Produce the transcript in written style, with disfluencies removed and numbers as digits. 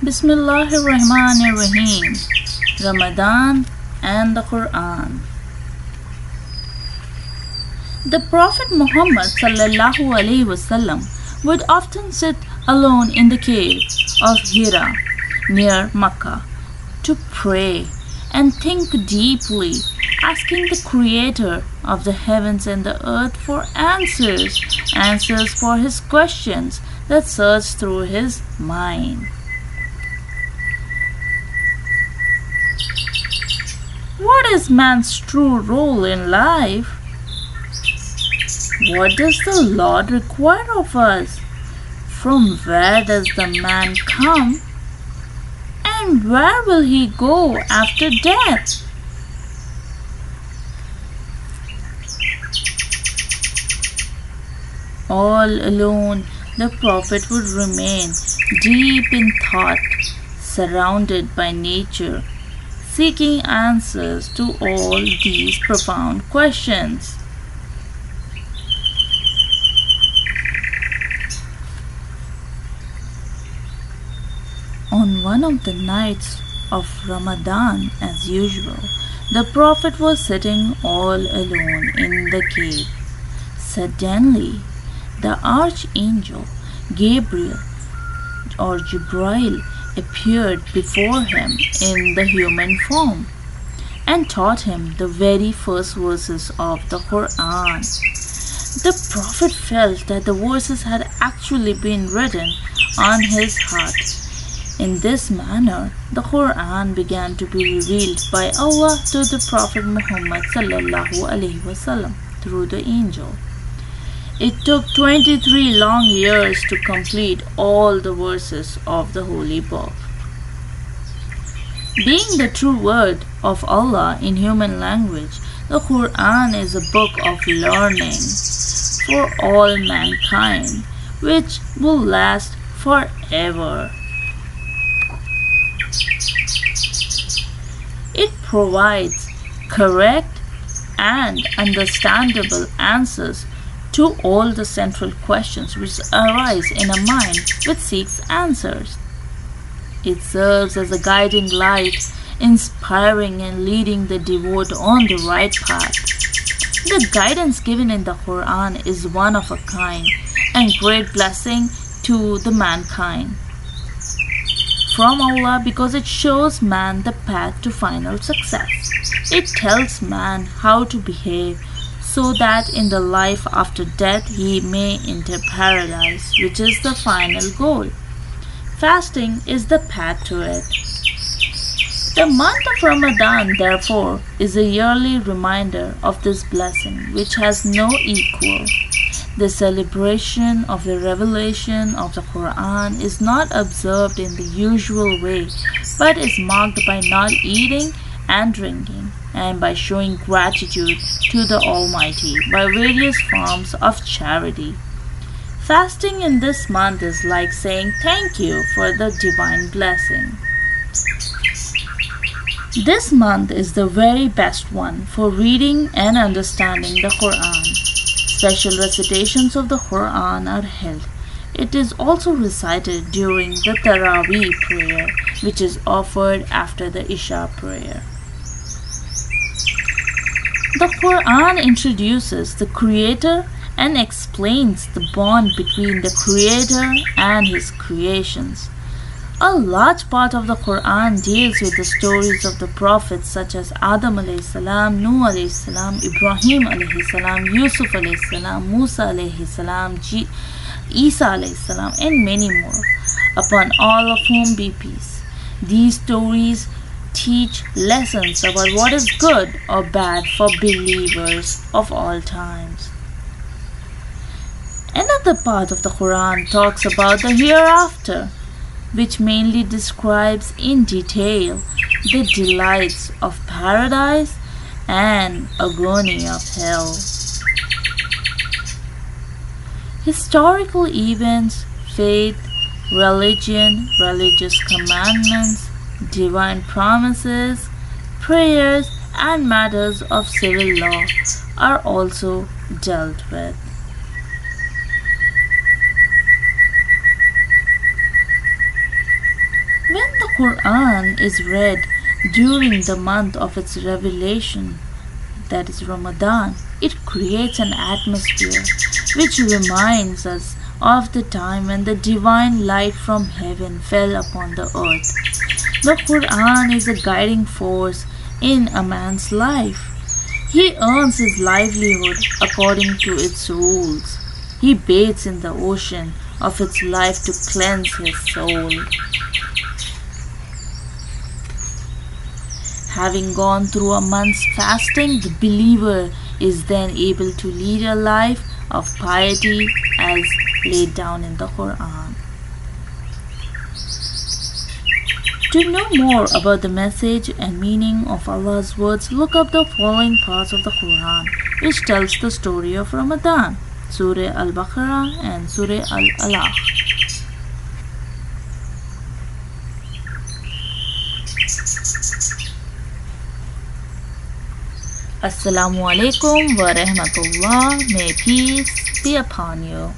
Bismillahirrahmanirrahim. Ramadan and the Quran. The Prophet Muhammad would often sit alone in the cave of Hira near Mecca to pray and think deeply, asking the Creator of the heavens and the earth for answers for his questions that surged through his mind. What is man's true role in life? What does the Lord require of us? From where does the man come? And where will he go after death? All alone, the Prophet would remain deep in thought, surrounded by nature, seeking answers to all these profound questions. On one of the nights of Ramadan, as usual, the Prophet was sitting all alone in the cave. Suddenly, the archangel Gabriel or Jibril appeared before him in the human form and taught him the very first verses of the Quran. The Prophet felt that the verses had actually been written on his heart. In this manner, the Quran began to be revealed by Allah to the Prophet Muhammad through the angel. It took 23 long years to complete all the verses of the Holy Book. Being the true word of Allah in human language, the Quran is a book of learning for all mankind, which will last forever. It provides correct and understandable answers to all the central questions which arise in a mind which seeks answers. It serves as a guiding light, inspiring and leading the devout on the right path. The guidance given in the Quran is one of a kind and great blessing to the mankind from Allah, because it shows man the path to final success. It tells man how to behave so that in the life after death he may enter paradise, which is the final goal. Fasting is the path to it. The month of Ramadan, therefore, is a yearly reminder of this blessing, which has no equal. The celebration of the revelation of the Quran is not observed in the usual way, but is marked by not eating and drinking, and by showing gratitude to the Almighty by various forms of charity. Fasting in this month is like saying thank you for the divine blessing. This month is the very best one for reading and understanding the Quran. Special recitations of the Quran are held. It is also recited during the Taraweeh prayer, which is offered after the Isha prayer. The Quran introduces the Creator and explains the bond between the Creator and His creations. A large part of the Quran deals with the stories of the prophets such as Adam alayhi salam, Nuh alayhi salam, Ibrahim alayhi salam, Yusuf alayhi salam, Musa alayhi salam, Isa alayhi salam, and many more, upon all of whom be peace. These stories teach lessons about what is good or bad for believers of all times. Another part of the Quran talks about the hereafter, which mainly describes in detail the delights of paradise and agony of hell. Historical events, faith, religion, religious commandments, divine promises, prayers, and matters of civil law are also dealt with. Quran is read during the month of its revelation, that is Ramadan. It creates an atmosphere which reminds us of the time when the divine light from heaven fell upon the earth. The Quran is a guiding force in a man's life. He earns his livelihood according to its rules. He bathes in the ocean of its life to cleanse his soul. Having gone through a month's fasting, the believer is then able to lead a life of piety as laid down in the Quran. To know more about the message and meaning of Allah's words, look up the following parts of the Quran, which tells the story of Ramadan: Surah Al-Baqarah and Surah Al-Alaq. Assalamu alaikum wa rahmatullah. May peace be upon you.